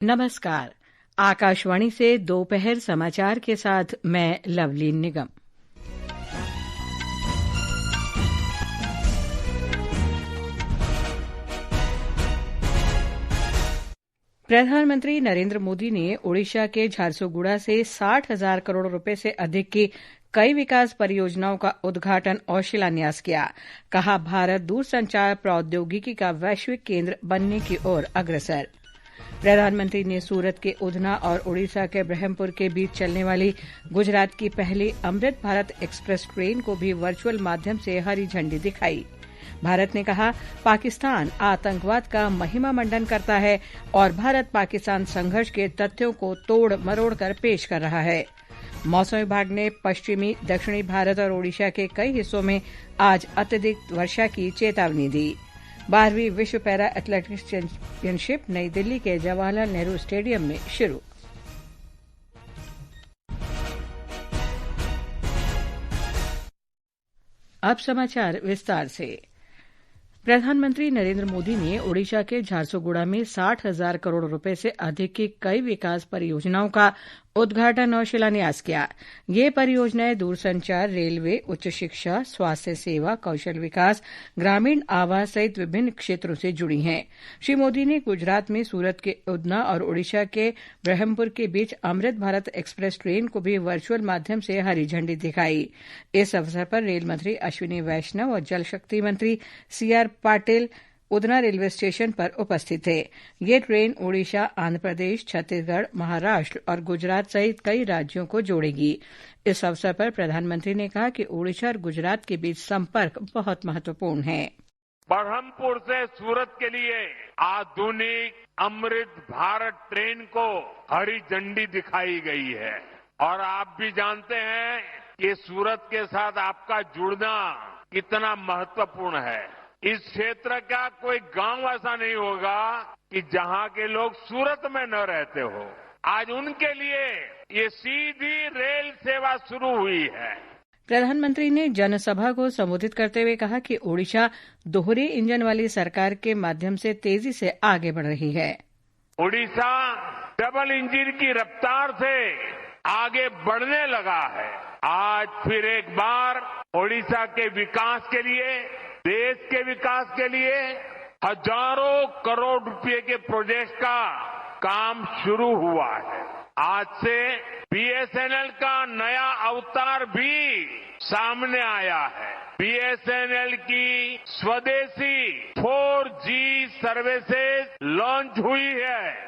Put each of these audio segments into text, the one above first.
नमस्कार। आकाशवाणी से दोपहर समाचार के साथ मैं लवलीन निगम। प्रधानमंत्री नरेंद्र मोदी ने ओडिशा के झारसुगुड़ा से 60,000 करोड़ रुपए से अधिक की कई विकास परियोजनाओं का उद्घाटन और शिलान्यास किया। कहा, भारत दूरसंचार प्रौद्योगिकी का वैश्विक केंद्र बनने की ओर अग्रसर। प्रधानमंत्री ने सूरत के उधना और ओडिशा के ब्रह्मपुर के बीच चलने वाली गुजरात की पहली अमृत भारत एक्सप्रेस ट्रेन को भी वर्चुअल माध्यम से हरी झंडी दिखाई। भारत ने कहा, पाकिस्तान आतंकवाद का महिमा मंडन करता है और भारत पाकिस्तान संघर्ष के तथ्यों को तोड़ मरोड़ कर पेश कर रहा है। मौसम विभाग ने पश्चिमी दक्षिणी भारत और ओडिशा के कई हिस्सों में आज अत्यधिक वर्षा की चेतावनी दी। 12वीं विश्व पैरा एथलेटिक्स चैंपियनशिप नई दिल्ली के जवाहरलाल नेहरू स्टेडियम में शुरू। अब समाचार विस्तार से। प्रधानमंत्री नरेंद्र मोदी ने ओडिशा के झारसुगुड़ा में 60,000 करोड़ रुपए से अधिक की कई विकास परियोजनाओं का उद्घाटन और शिलान्यास किया। ये परियोजनाएं दूरसंचार, रेलवे, उच्च शिक्षा, स्वास्थ्य सेवा, कौशल विकास, ग्रामीण आवास सहित विभिन्न क्षेत्रों से जुड़ी हैं। श्री मोदी ने गुजरात में सूरत के उधना और ओडिशा के ब्रह्मपुर के बीच अमृत भारत एक्सप्रेस ट्रेन को भी वर्चुअल माध्यम से हरी झंडी दिखाई। इस अवसर पर रेल मंत्री अश्विनी वैष्णव और जल शक्ति मंत्री CR Patil Udhna railway station पर उपस्थित थे। ये ट्रेन ओडिशा, आंध्र प्रदेश, छत्तीसगढ़, महाराष्ट्र और गुजरात सहित कई राज्यों को जोड़ेगी। इस अवसर पर प्रधानमंत्री ने कहा कि ओडिशा और गुजरात के बीच संपर्क बहुत महत्वपूर्ण है। ब्रह्मपुर से सूरत के लिए आधुनिक अमृत भारत ट्रेन को हरी झंडी दिखाई गई है और आप भी जानते हैं कि सूरत के साथ आपका जुड़ना कितना महत्वपूर्ण है। इस क्षेत्र का कोई गांव ऐसा नहीं होगा कि जहां के लोग सूरत में न रहते हो। आज उनके लिए ये सीधी रेल सेवा शुरू हुई है। प्रधानमंत्री ने जनसभा को संबोधित करते हुए कहा कि ओडिशा दोहरे इंजन वाली सरकार के माध्यम से तेजी से आगे बढ़ रही है। ओडिशा डबल इंजन की रफ्तार से आगे बढ़ने लगा है। आज फिर एक बार ओडिशा के विकास के लिए, देश के विकास के लिए हजारों करोड़ रुपए के प्रोजेक्ट का काम शुरू हुआ है। आज से बीएसएनएल का नया अवतार भी सामने आया है। बीएसएनएल की स्वदेशी 4G सर्विसेज लॉन्च हुई है।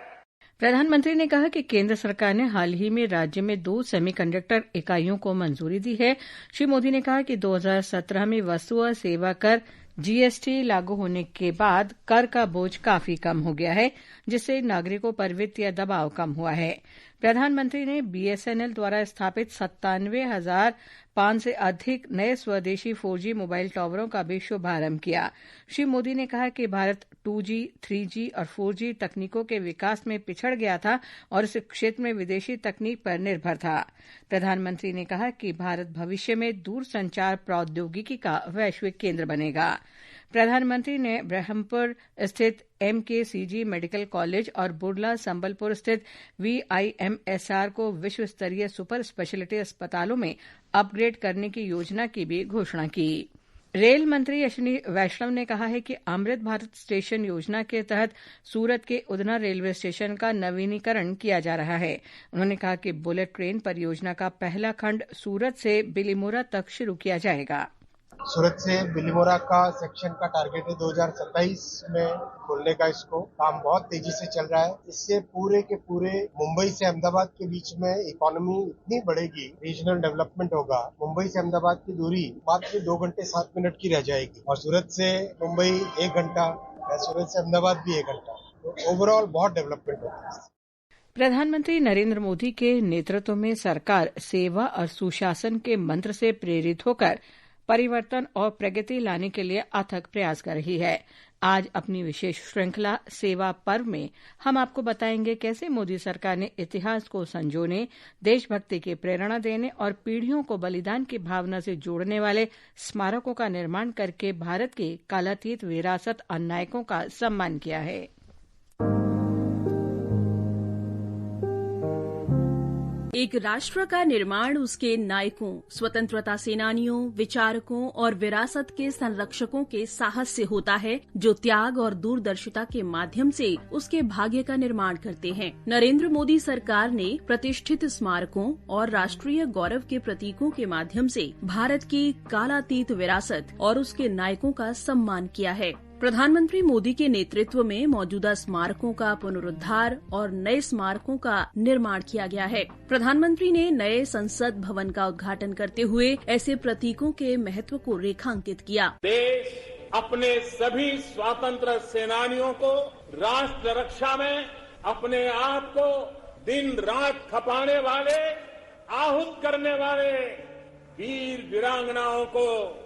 प्रधानमंत्री ने कहा कि केंद्र सरकार ने हाल ही में राज्य में 2 सेमीकंडक्टर इकाइयों को मंजूरी दी है। श्री मोदी ने कहा कि 2017 में वस्तु और सेवा कर जीएसटी लागू होने के बाद कर का बोझ काफी कम हो गया है, जिससे नागरिकों पर वित्तीय दबाव कम हुआ है। प्रधानमंत्री ने बीएसएनएल द्वारा स्थापित 97,500 से अधिक नए स्वदेशी 4G मोबाइल टावरों का भी शुभारंभ किया। श्री मोदी ने कहा कि भारत 2G, 3G और 4G तकनीकों के विकास में पिछड़ गया था और इस क्षेत्र में विदेशी तकनीक पर निर्भर था। प्रधानमंत्री ने कहा कि भारत भविष्य में दूरसंचार प्रौद्योगिकी का वैश्विक केंद्र बनेगा। प्रधानमंत्री ने ब्रह्मपुर स्थित MKCG मेडिकल कॉलेज और बुर्ला संबलपुर स्थित VIMSR को विश्व स्तरीय सुपर स्पेशलिटी अस्पतालों में अपग्रेड करने की योजना की भी घोषणा की। रेल मंत्री अश्विनी वैष्णव ने कहा है कि अमृत भारत स्टेशन योजना के तहत सूरत के उधना रेलवे स्टेशन का नवीनीकरण किया जा रहा है। उन्होंने कहा कि बुलेट ट्रेन परियोजना का पहला खंड सूरत से बिलीमोरा तक शुरू किया जाएगा। सूरत से बिलीमोरा का सेक्शन का टारगेट है 2027 में खोलने का। इसको काम बहुत तेजी से चल रहा है। इससे पूरे के पूरे मुंबई से अहमदाबाद के बीच में इकोनॉमी इतनी बढ़ेगी, रीजनल डेवलपमेंट होगा। मुंबई से अहमदाबाद की दूरी मात्र 2 घंटे 7 मिनट की रह जाएगी और सूरत से मुंबई 1 घंटा, सूरत से अहमदाबाद भी 1 घंटा। तो ओवरऑल बहुत डेवलपमेंट होगा। प्रधानमंत्री नरेंद्र मोदी के नेतृत्व में सरकार सेवा और सुशासन के मंत्र से प्रेरित होकर परिवर्तन और प्रगति लाने के लिए अथक प्रयास कर रही है। आज अपनी विशेष श्रृंखला सेवा पर्व में हम आपको बताएंगे कैसे मोदी सरकार ने इतिहास को संजोने, देशभक्ति की प्रेरणा देने और पीढ़ियों को बलिदान की भावना से जोड़ने वाले स्मारकों का निर्माण करके भारत के कालातीत विरासत और नायकों का सम्मान किया है। एक राष्ट्र का निर्माण उसके नायकों, स्वतंत्रता सेनानियों, विचारकों और विरासत के संरक्षकों के साहस से होता है, जो त्याग और दूरदर्शिता के माध्यम से उसके भाग्य का निर्माण करते हैं। नरेंद्र मोदी सरकार ने प्रतिष्ठित स्मारकों और राष्ट्रीय गौरव के प्रतीकों के माध्यम से भारत की कालातीत विरासत और उसके नायकों का सम्मान किया है। प्रधानमंत्री मोदी के नेतृत्व में मौजूदा स्मारकों का पुनरुद्धार और नए स्मारकों का निर्माण किया गया है। प्रधानमंत्री ने नए संसद भवन का उद्घाटन करते हुए ऐसे प्रतीकों के महत्व को रेखांकित किया। देश अपने सभी स्वतंत्र सेनानियों को राष्ट्र रक्षा में अपने आप को दिन रात खपाने वाले, आहूत करने वाले वीर वीरांगनाओं को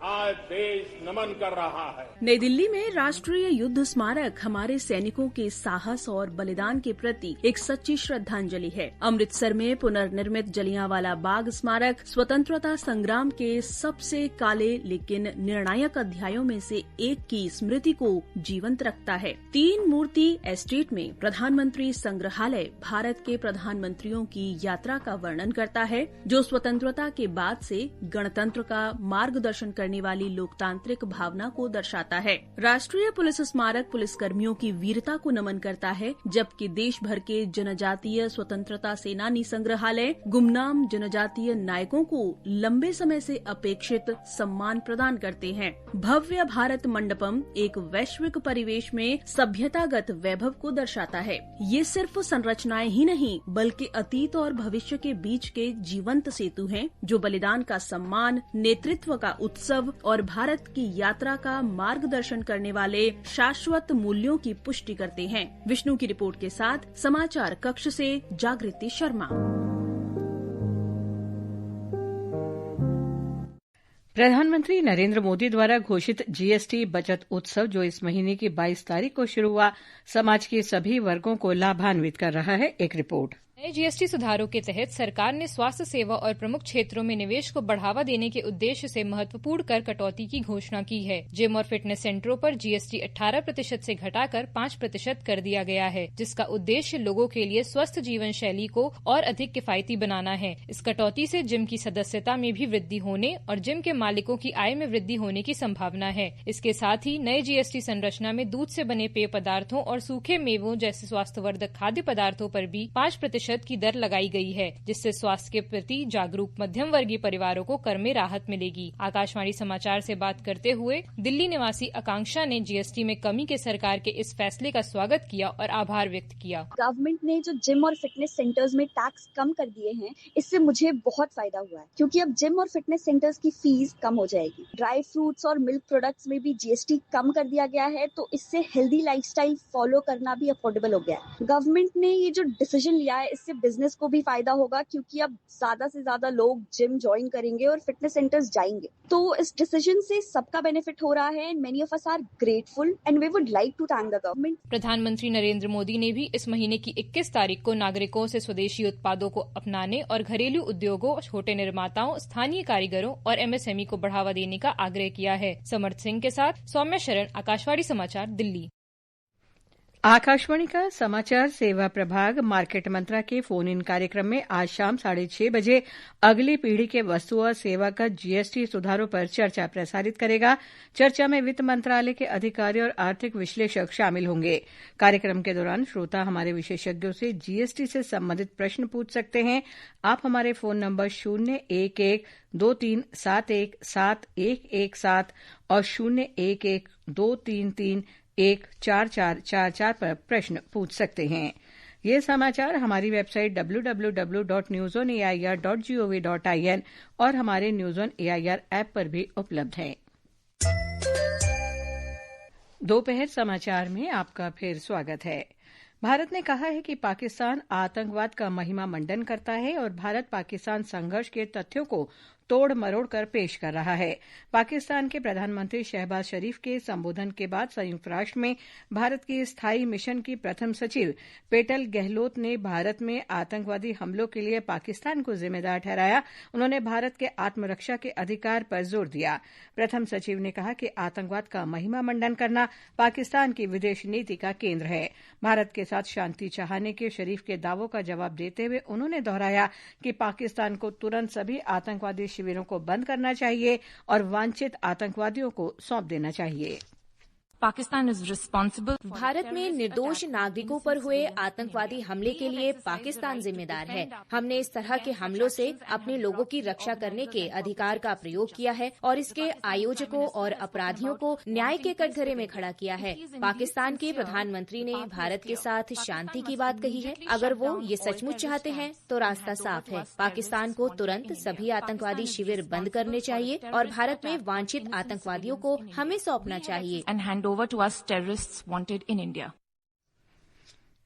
आज देश नमन कर रहा है। नई दिल्ली में राष्ट्रीय युद्ध स्मारक हमारे सैनिकों के साहस और बलिदान के प्रति एक सच्ची श्रद्धांजलि है। अमृतसर में पुनर्निर्मित जलियांवाला बाग स्मारक स्वतंत्रता संग्राम के सबसे काले लेकिन निर्णायक अध्यायों में से एक की स्मृति को जीवंत रखता है। 3 मूर्ति एस्टेट में प्रधानमंत्री संग्रहालय भारत के प्रधानमंत्रियों की यात्रा का वर्णन करता है, जो स्वतंत्रता के बाद से गणतंत्र का मार्गदर्शन करने वाली लोकतांत्रिक भावना को दर्शाता है। राष्ट्रीय पुलिस स्मारक पुलिसकर्मियों की वीरता को नमन करता है, जबकि देश भर के जनजातीय स्वतंत्रता सेनानी संग्रहालय गुमनाम जनजातीय नायकों को लंबे समय से अपेक्षित सम्मान प्रदान करते हैं। भव्य भारत मंडपम एक वैश्विक परिवेश में सभ्यतागत वैभव को दर्शाता है। ये सिर्फ संरचनाएं ही नहीं, बल्कि अतीत और भविष्य के बीच के जीवंत सेतु हैं, जो बलिदान का सम्मान, नेतृत्व का उत्सव और भारत की यात्रा का मार्गदर्शन करने वाले शाश्वत मूल्यों की पुष्टि करते हैं। विष्णु की रिपोर्ट के साथ समाचार कक्ष से जागृति शर्मा। प्रधानमंत्री नरेंद्र मोदी द्वारा घोषित जीएसटी बचत उत्सव, जो इस महीने की 22 तारीख को शुरू हुआ, समाज के सभी वर्गों को लाभान्वित कर रहा है। एक रिपोर्ट। नए जीएसटी सुधारों के तहत सरकार ने स्वास्थ्य सेवा और प्रमुख क्षेत्रों में निवेश को बढ़ावा देने के उद्देश्य से महत्वपूर्ण कर कटौती की घोषणा की है। जिम और फिटनेस सेंटरों पर जीएसटी 18% से घटाकर 5% कर दिया गया है, जिसका उद्देश्य लोगों के लिए स्वस्थ जीवन शैली को और अधिक किफायती बनाना है। इस कटौती से जिम की सदस्यता में भी वृद्धि होने और जिम के मालिकों की आय में वृद्धि होने की संभावना है। इसके साथ ही नए जीएसटी संरचना में दूध से बने पेय पदार्थों और सूखे मेवों जैसे स्वास्थ्यवर्धक खाद्य पदार्थों पर भी 5% की दर लगाई गई है, जिससे स्वास्थ्य के प्रति जागरूक मध्यम वर्गीय परिवारों को कर में राहत मिलेगी। आकाशवाणी समाचार से बात करते हुए दिल्ली निवासी आकांक्षा ने जीएसटी में कमी के सरकार के इस फैसले का स्वागत किया और आभार व्यक्त किया। गवर्नमेंट ने जो जिम और फिटनेस सेंटर्स में टैक्स कम कर दिए हैं, इससे मुझे बहुत फायदा हुआ है, क्योंकि अब जिम और फिटनेस सेंटर्स की फीस कम हो जाएगी। ड्राई फ्रूट्स और मिल्क प्रोडक्ट्स में भी जीएसटी कम कर दिया गया है, तो इससे हेल्दी लाइफस्टाइल फॉलो करना भी अफोर्डेबल हो गया है। गवर्नमेंट ने ये जो डिसीजन लिया है, इससे बिजनेस को भी फायदा होगा, क्योंकि अब ज्यादा से ज्यादा लोग जिम ज्वाइन करेंगे और फिटनेस सेंटर्स जाएंगे। तो इस डिसीजन से सबका बेनिफिट हो रहा है and many of us are grateful and we would like to thank the government. प्रधानमंत्री नरेंद्र मोदी ने भी इस महीने की 21 तारीख को नागरिकों से स्वदेशी उत्पादों को अपनाने और घरेलू उद्योगों, छोटे निर्माताओं, स्थानीय कारीगरों और एमएसएमई को बढ़ावा देने का आग्रह किया है। समर्थ सिंह के साथ सौम्या शरण, आकाशवाणी समाचार, दिल्ली। आकाशवाणी का समाचार सेवा प्रभाग मार्केट मंत्रा के फोन इन कार्यक्रम में आज शाम 6:30 बजे अगली पीढ़ी के वस्तु और सेवा कर जीएसटी सुधारों पर चर्चा प्रसारित करेगा। चर्चा में वित्त मंत्रालय के अधिकारी और आर्थिक विश्लेषक शामिल होंगे। कार्यक्रम के दौरान श्रोता हमारे विशेषज्ञों से जीएसटी से संबंधित प्रश्न पूछ सकते हैं। आप हमारे फोन नंबर 011-2371-7117 और 011-233-14444 पर प्रश्न पूछ सकते हैं। ये समाचार हमारी वेबसाइट www.newsonair.gov.in और हमारे न्यूज ऑन एआईआर ऐप पर भी उपलब्ध हैं। दोपहर समाचार में आपका फिर स्वागत है। भारत ने कहा है कि पाकिस्तान आतंकवाद का महिमा मंडन करता है और भारत पाकिस्तान संघर्ष के तथ्यों को तोड़ मरोड़ कर पेश कर रहा है। पाकिस्तान के प्रधानमंत्री शहबाज शरीफ के संबोधन के बाद संयुक्त राष्ट्र में भारत के स्थायी मिशन की प्रथम सचिव पेटल गहलोत ने भारत में आतंकवादी हमलों के लिए पाकिस्तान को जिम्मेदार ठहराया। उन्होंने भारत के आत्मरक्षा के अधिकार पर जोर दिया। प्रथम सचिव ने कहा कि आतंकवाद का महिमा मंडन करना पाकिस्तान की विदेश नीति का केंद्र है। भारत के साथ शांति चाहने के शरीफ के दावों का जवाब देते हुए उन्होंने दोहराया कि पाकिस्तान को तुरंत सभी आतंकवादी शिविरों को बंद करना चाहिए और वांछित आतंकवादियों को सौंप देना चाहिए। Pakistan is responsible. भारत में निर्दोष नागरिकों पर हुए आतंकवादी हमले के लिए पाकिस्तान जिम्मेदार है। हमने इस तरह के हमलों से अपने लोगों की रक्षा करने के अधिकार का प्रयोग किया है और इसके आयोजकों और अपराधियों को न्याय के कटघरे में खड़ा किया है। पाकिस्तान के प्रधानमंत्री ने भारत के साथ शांति की बात कही है। अगर वो ये सचमुच चाहते हैं तो रास्ता साफ है। पाकिस्तान को तुरंत सभी आतंकवादी शिविर बंद करने चाहिए और भारत में वांछित आतंकवादियों को हमें सौंपना चाहिए। over to us terrorists wanted in India.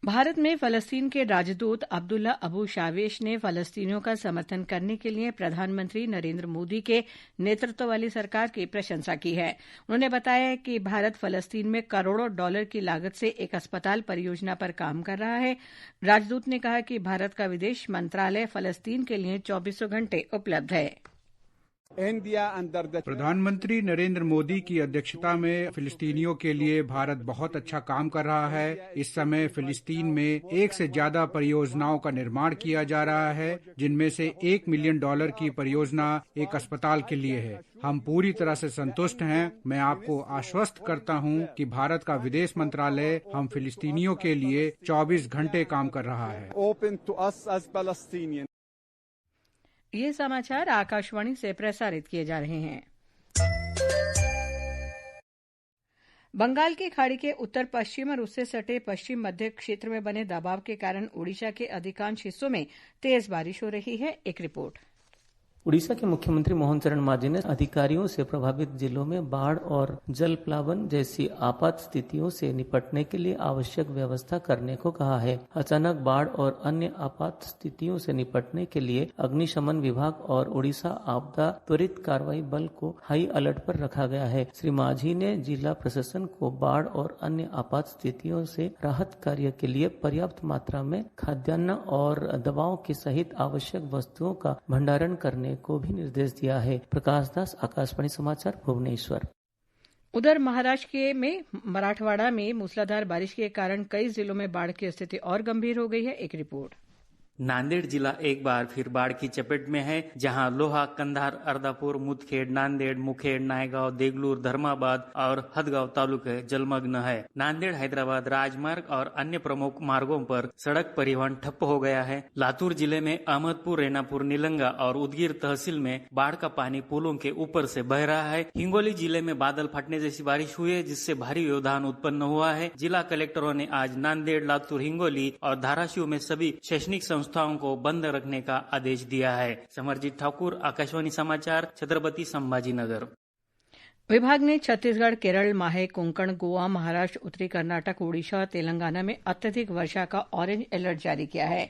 Bharat में फलस्तीन के राजदूत अब्दुल्ला अबू शावेश ने फलस्तीनियों का समर्थन करने के लिए प्रधानमंत्री नरेंद्र मोदी के नेतृत्व वाली सरकार की प्रशंसा की है। उन्होंने बताया कि भारत फलस्तीन में करोड़ों डॉलर की लागत से एक अस्पताल परियोजना पर काम कर रहा है। राजदूत ने कहा कि भारत का विदेश मंत्रालय फलस्तीन के लिए 24 घंटे उपलब्ध है। प्रधानमंत्री नरेंद्र मोदी की अध्यक्षता में फिलिस्तीनियों के लिए भारत बहुत अच्छा काम कर रहा है। इस समय फिलिस्तीन में 1 से ज्यादा परियोजनाओं का निर्माण किया जा रहा है, जिनमें से $1 मिलियन की परियोजना एक अस्पताल के लिए है। हम पूरी तरह से संतुष्ट हैं। मैं आपको आश्वस्त करता हूं कि भारत का विदेश मंत्रालय हम फिलिस्तीनियों के लिए 24 घंटे काम कर रहा है। ये समाचार आकाशवाणी से प्रसारित किए जा रहे हैं। बंगाल की खाड़ी के उत्तर पश्चिम और उससे सटे पश्चिम मध्य क्षेत्र में बने दबाव के कारण ओडिशा के अधिकांश हिस्सों में तेज बारिश हो रही है। एक रिपोर्ट। उड़ीसा के मुख्यमंत्री मोहन चरण मांझी ने अधिकारियों से प्रभावित जिलों में बाढ़ और जल प्लावन जैसी आपात स्थितियों से निपटने के लिए आवश्यक व्यवस्था करने को कहा है। अचानक बाढ़ और अन्य आपात स्थितियों से निपटने के लिए अग्निशमन विभाग और उड़ीसा आपदा त्वरित कार्रवाई बल को हाई अलर्ट पर रखा गया है। श्री मांझी ने जिला प्रशासन को बाढ़ और अन्य आपात स्थितियों से राहत कार्य के लिए पर्याप्त मात्रा में खाद्यान्न और दवाओं के सहित आवश्यक वस्तुओं का भंडारण करने को भी निर्देश दिया है। प्रकाश दास, आकाशवाणी समाचार, भुवनेश्वर। उधर महाराष्ट्र में मराठवाड़ा में मूसलाधार बारिश के कारण कई जिलों में बाढ़ की स्थिति और गंभीर हो गई है। एक रिपोर्ट। नांदेड़ जिला एक बार फिर बाढ़ की चपेट में है, जहां लोहा, कंधार, अर्धापुर, मुदखेड, नांदेड़, मुखेड, नायगांव, देगलूर, धर्माबाद और हदगांव तालुके जलमग्न है। नांदेड़ हैदराबाद राजमार्ग और अन्य प्रमुख मार्गों पर सड़क परिवहन ठप्प हो गया है। लातूर जिले में अहमदपुर, रेणापुर, निलंगा और उदगीर तहसील में बाढ़ का पानी पुलों के ऊपर से बह रहा है। हिंगोली जिले में बादल फटने जैसी बारिश हुई है, जिससे भारी व्यवधान उत्पन्न हुआ है। जिला कलेक्टरों ने आज नांदेड़, लातूर, हिंगोली और धाराशिव में सभी शैक्षणिक संस्थाओं को बंद रखने का आदेश दिया है। समरजीत ठाकुर, आकाशवाणी समाचार, छत्रपति संभाजीनगर। विभाग ने छत्तीसगढ़, केरल, माहे, कोंकण, गोवा, महाराष्ट्र, उत्तरी कर्नाटक, ओडिशा और तेलंगाना में अत्यधिक वर्षा का ऑरेंज अलर्ट जारी किया है।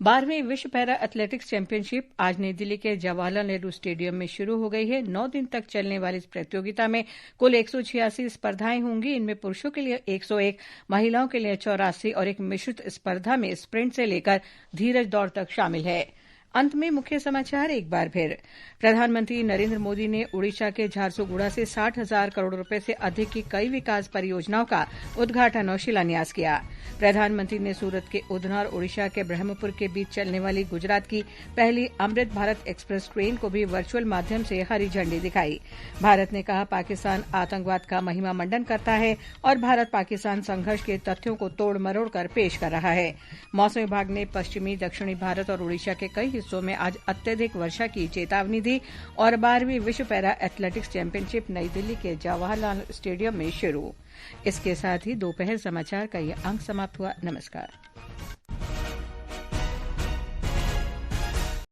12वीं विश्व पैरा एथलेटिक्स चैंपियनशिप आज नई दिल्ली के जवाहरलाल नेहरू स्टेडियम में शुरू हो गई है। 9 दिन तक चलने वाली इस प्रतियोगिता में कुल 186 स्पर्धाएं होंगी। इनमें पुरुषों के लिए 101, महिलाओं के लिए 84 और एक मिश्रित स्पर्धा में स्प्रिंट से लेकर धीरज दौड़ तक शामिल है। अंत में मुख्य समाचार एक बार फिर। प्रधानमंत्री नरेंद्र मोदी ने ओडिशा के झारसुगुड़ा से 60,000 करोड़ रुपए से अधिक की कई विकास परियोजनाओं का उद्घाटन और शिलान्यास किया। प्रधानमंत्री ने सूरत के उधना और ओडिशा के ब्रह्मपुर के बीच चलने वाली गुजरात की पहली अमृत भारत एक्सप्रेस ट्रेन को भी वर्चुअल माध्यम से हरी झंडी दिखाई। भारत ने कहा पाकिस्तान आतंकवाद का महिमा मंडन करता है और भारत पाकिस्तान संघर्ष के तथ्यों को तोड़ मरोड़ कर पेश कर रहा है। मौसम विभाग ने पश्चिमी दक्षिणी भारत और ओडिशा के कई हिस्सों में आज अत्यधिक वर्षा की चेतावनी दी और 12वीं विश्व पैरा एथलेटिक्स चैंपियनशिप नई दिल्ली के जवाहरलाल स्टेडियम में शुरू। इसके साथ ही दोपहर समाचार का ये अंक समाप्त हुआ। नमस्कार।